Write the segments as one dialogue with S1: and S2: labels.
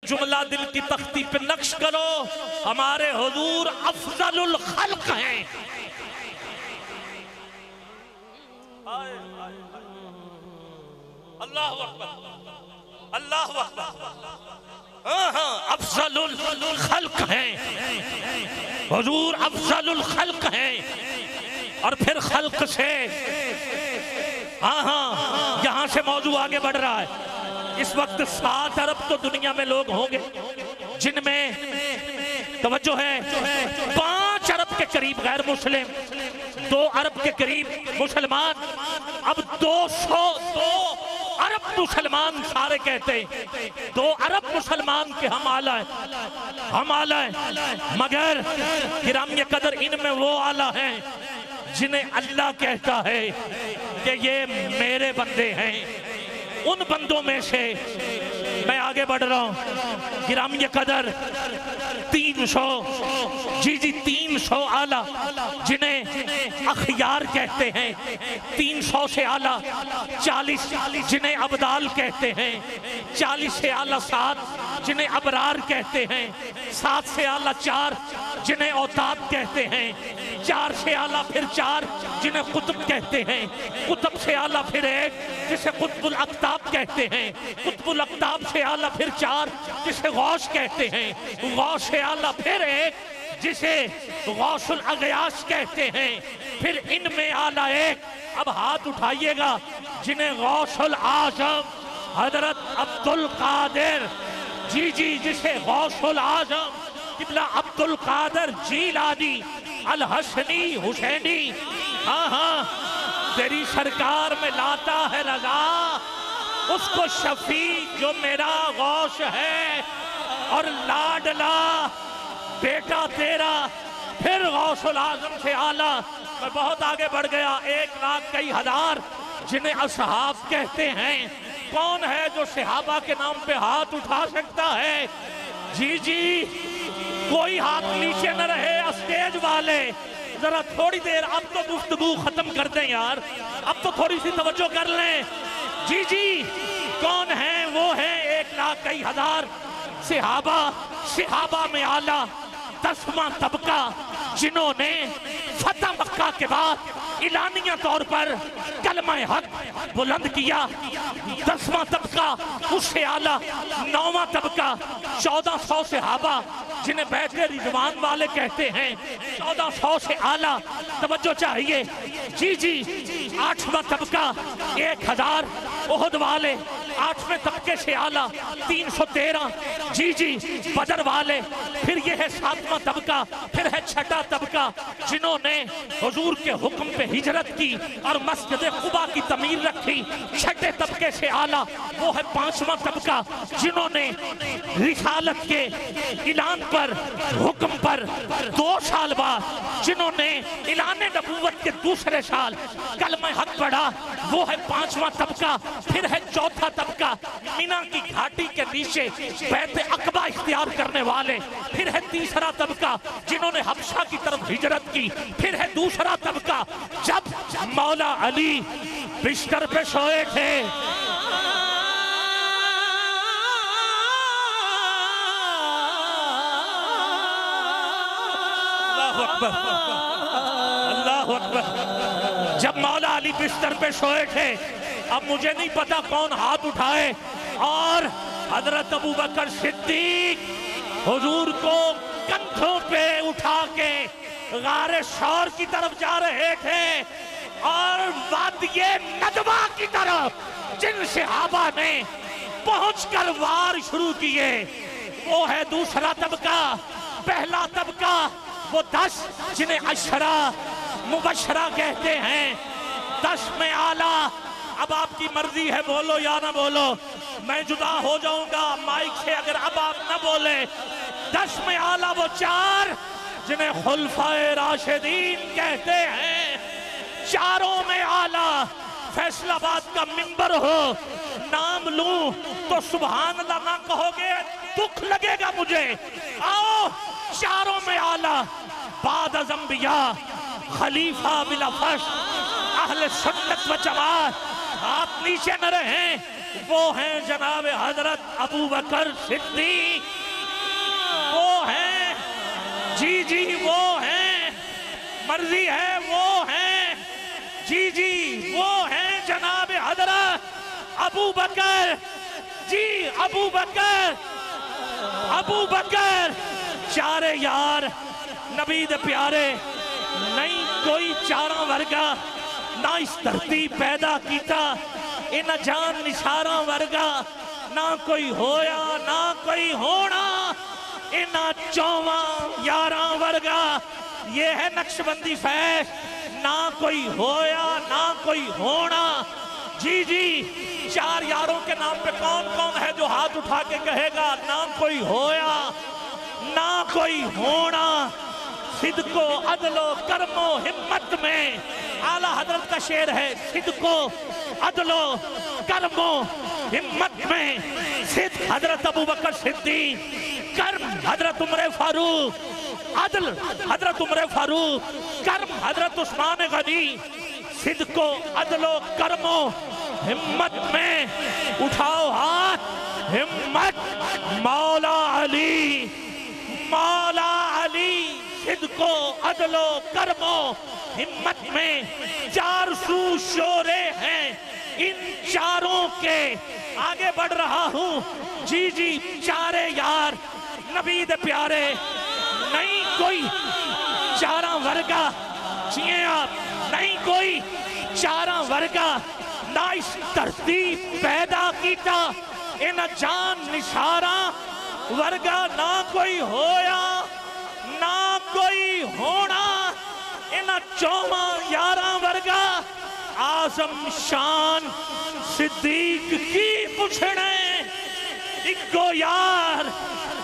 S1: جملہ دل کی تختی پہ نقش کرو، ہمارے حضور افضل الخلق ہیں۔ اللہ اکبر، اللہ اکبر، افضل الخلق ہیں حضور، افضل الخلق ہیں۔ اور پھر خلق سے یہاں سے موضوع آگے بڑھ رہا ہے۔ اس وقت 7 ارب تو دنیا میں لوگ ہوں گے جن میں توجہ ہے 5 ارب کے قریب غیر مسلم، 2 ارب کے قریب مسلمان، اب 202 ارب مسلمان سارے کہتے ہیں 2 ارب مسلمان کے ہم آلہ ہیں، ہم آلہ ہیں، مگر گرامی قدر ان میں وہ آلہ ہیں جنہیں اللہ کہتا ہے کہ یہ میرے بندے ہیں۔ ان بندوں میں سے میں آگے بڑھ رہا ہوں، گرامی قدر 300 300 آلہ جنہیں اخیار کہتے ہیں، 300 سے آلہ 40 جنہیں ابدال کہتے ہیں، 40 سے آلہ 7 جنہیں ابرار کہتے ہیں، 7 سے آلہ 4 جنہیں اوتاد کہتے ہیں، 4 سے آلہ پھر 4 جنہیں قطب کہتے ہیں، قطب سے آلہ پھر 1 جسے قطب الاقطاب کہتے ہیں، قطب الاقطاب سے آلہ پھر 4 جسے غوث کہتے ہیں، غوث سے آلہ پھر 1 جسے غوث الاغیاث کہتے ہیں، پھر ان میں آلہ 1 اب ہاتھ اٹھائیے گا جنہیں غوث الاعظم حضرت عبدالقادر جسے غوث الاعظم قبلہ عبدالقادر جیلانی الحسنی حسینی تیری سرکار میں لاتا ہے رضا، اس کو شفیع جو میرا غوث ہے، اور لاڈلا بیٹا تیرا، پھر غوث العظم سے آلہ۔ میں بہت آگے بڑھ گیا، 1,00,000 کئی ہزار جنہیں اصحاب کہتے ہیں۔ کون ہے جو صحابہ کے نام پہ ہاتھ اٹھا سکتا ہے؟ جی کوئی ہاتھ نیچے نہ رہے، اسٹیج والے ذرا تھوڑی دیر، اب تو گفتگو ختم کر دیں یار، اب تو تھوڑی سی توجہ کر لیں۔ جی کون ہیں؟ وہ ہیں 1,00,000 کئی ہزار صحابہ میں آلہ 10واں طبقہ جنہوں نے فتح مکہ کے بعد اعلانیہ طور پر کلمہ حق بلند کیا، 10واں طبقہ اس سے آلہ 9واں طبقہ 1400 صحابہ جنہیں بیعت رضوان والے کہتے ہیں، 1400 سے آلہ توجہ چاہیے۔ جی 8واں طبقہ 1000 احد والے، 8ویں طبقے سے آلہ 313 جی بدر والے، پھر یہ ہے 7واں طبقہ، پھر ہے 6واں طبقہ جنہوں نے حضور کے حکم پہ ہجرت کی اور مسجد قباء کی تعمیر رکھی، 6 طبقے سے آلہ وہ ہے 5واں طبقہ جنہوں نے رسالت کے اعلان پر حکم پر 2 سال بعد جنہوں نے اعلان نبوت کے دوسرے سال کلمہ حق پڑھا، وہ ہے 5واں طبقہ، پھر ہے 4تھا طبقہ مینا کی گھاٹی کے نیچے بیت عقبہ اختیار کرنے والے، پھر ہے 3را طبقہ جنہوں نے حبشہ کی طرف ہجرت کی، پھر ہے 2 طبقہ جب مولا علی بستر پہ سوئے تھے، اللہ اکبر، جب مولا علی بستر پہ سوئے تھے، اب مجھے نہیں پتا کون ہاتھ اٹھائے، اور حضرت ابوبکر صدیق حضور کو کندھوں پہ اٹھا کے غار ثور کی طرف جا رہے تھے، اور وادی ندوہ کی طرف جن صحابہ نے پہنچ کر وار شروع کیے، وہ ہے 2 طبقہ۔ پہلا طبقہ وہ 10 جنہیں عشرہ مبشرہ کہتے ہیں، 10 میں آلہ۔ اب آپ کی مرضی ہے بولو یا نہ بولو، میں جدا ہو جاؤں گا مائک سے اگر اب آپ نہ بولے۔ 10 میں آلہ وہ 4 جنہیں خلفائے راشدین کہتے ہیں، 4 میں آلہ۔ فیصل آباد کا منبر ہو، نام لوں تو سبحان اللہ نہ کہو گے دکھ لگے گا مجھے۔ آؤ 4 میں آلہ، بعد از انبیاء خلیفہ بلا فرش اہل سنت و جماعت، ہاتھ نیچے نہ رہیں، وہ ہیں جناب حضرت ابوبکر صدیق مرضی ہے وہ ہیں جی جی وہ ہیں جناب حضرت ابو بکر جی ابو بکر چارے یار نبی دے پیارے نہیں کوئی چاراں ورگا نہ اس دھرتی پیدا کیتا ان جان نثاراں ورگا نہ کوئی ہویا نہ کوئی ہونا ان چوواں یاراں ورگا یہ ہے نقشبندی فیض نہ کوئی ہویا نہ کوئی ہونا جی جی چار یاروں کے نام پہ کون کون ہے جو ہاتھ اٹھا کے کہے گا نہ کوئی ہویا نہ کوئی ہونا صدق و عدل و کرم و ہمت میں اعلیٰ حضرت کا شعر ہے صدق و عدل و کرم و ہمت میں صدق حضرت ابو بکر صدیق کرم حضرت عمر فاروق عدل حضرت عمر فاروق کرم حضرت عثمان غنی صدق و عدل و کرم و ہمت میں اٹھاؤ ہاتھ ہمت مولا علی صدق و عدل و کرم و ہمت میں چار سو شورے ہیں ان چاروں کے آگے بڑھ رہا ہوں جی جی چارے یار نبی دے پیارے نہیں کوئی چاراں ورگا جیئے آپ نہیں کوئی چاراں ورگا نہ اس دھرتی پیدا کیتا ان جان نثاراں ورگا نہ کوئی ہویا نہ کوئی ہونا ان چوواں یاراں ورگا اعظم شان صدیق کی پچھڑے اکو یار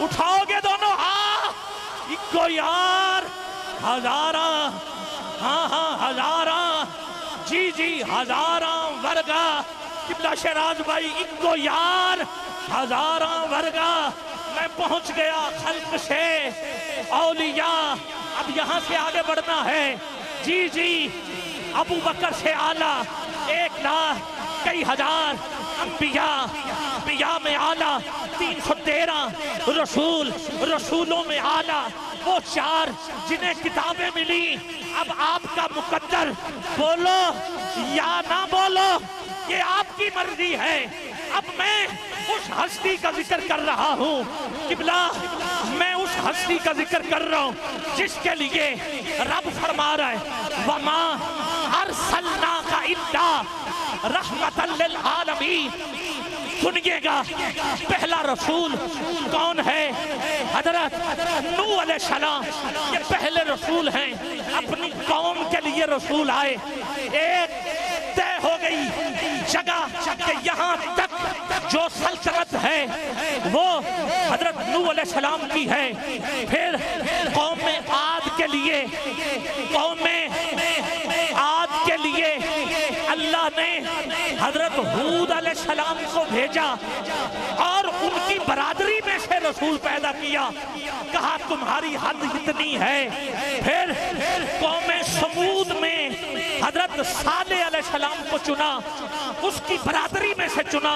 S1: اٹھاؤ گے دونوں اکو یار ہزاراں ہاں ہزاراں جی جی ہزاراں ورگا قبلہ شہراز بھائی اکو یار ہزاراں ورگا میں پہنچ گیا خلق سے اولیاء اب یہاں سے آگے بڑھنا ہے جی جی ابو بکر سے اعلیٰ 1,00,000 کئی ہزار انبیاء میں اعلیٰ 313 رسولوں میں اعلیٰ وہ چار جنہیں کتابیں ملی اب آپ کا مقدر بولو یا نہ بولو یہ آپ کی مرضی ہے اب میں اس ہستی کا ذکر کر رہا ہوں قبلہ میں اس ہستی کا ذکر کر رہا ہوں جس کے لیے رب فرما رہا ہے وَمَا أَرْسَلْنَاكَ إِلَّا رَحْمَةً لِلْعَالَمِينَ سنیے گا پہلا رسول کون ہے حضرت نوح علیہ السلام یہ پہلے رسول ہیں اپنی قوم کے لیے رسول آئے ایک طے ہو گئی جگہ کہ یہاں تک جو سلطنت ہے وہ حضرت نوح علیہ السلام کی ہے پھر قوم عاد کے لیے اللہ نے حضرت ہود علیہ السلام کو بھیجا اور ان کی برادری میں سے رسول پیدا کیا کہا تمہاری حد اتنی ہے پھر قوم سمود میں حضرت صالح علیہ السلام کو چنا اس کی برادری میں سے چنا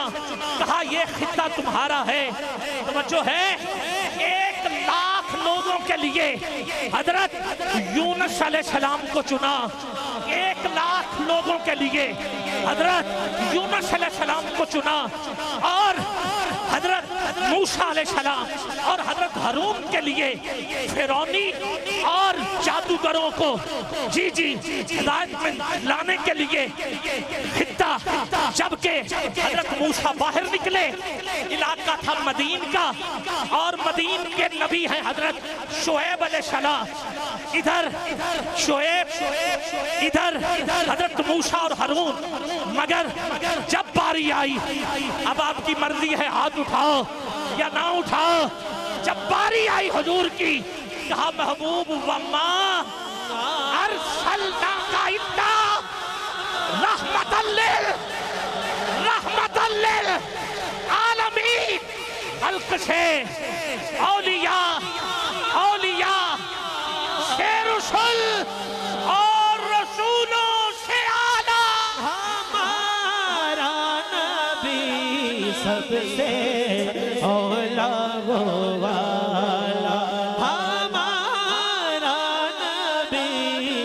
S1: کہا یہ خطہ تمہارا ہے توجہ ہے 1,00,000 لوگوں کے لیے حضرت یونس علیہ السلام کو چنا 1,00,000 لوگوں کے لیے حضرت یونس علیہ السلام کو چنا اور حضرت موسیٰ علیہ السلام اور حضرت ہارون کے لیے فرعونی اور جادوگروں کو جی ہدایت میں لانے کے لیے خطہ جبکہ حضرت موسیٰ باہر نکلے علاقہ تھا مدین کا اور مدین کے نبی ہیں حضرت شعیب علیہ السلام ادھر شعیب ادھر حضرت موسیٰ اور ہارون مگر جب باری آئی اب آپ کی مرضی ہے ہاتھ اٹھاؤ یا نہ اٹھاؤ جب باری آئی حضور کی کہا محبوب وَمَا أَرْسَلْنَاكَ إِلَّا رَحْمَةً لِلْعَالَمِينَ خلق سے اولیاء سے رسول اور رسولوں سے اعلیٰ
S2: ہمارا نبی سب سے اولا والا ہمارا نبی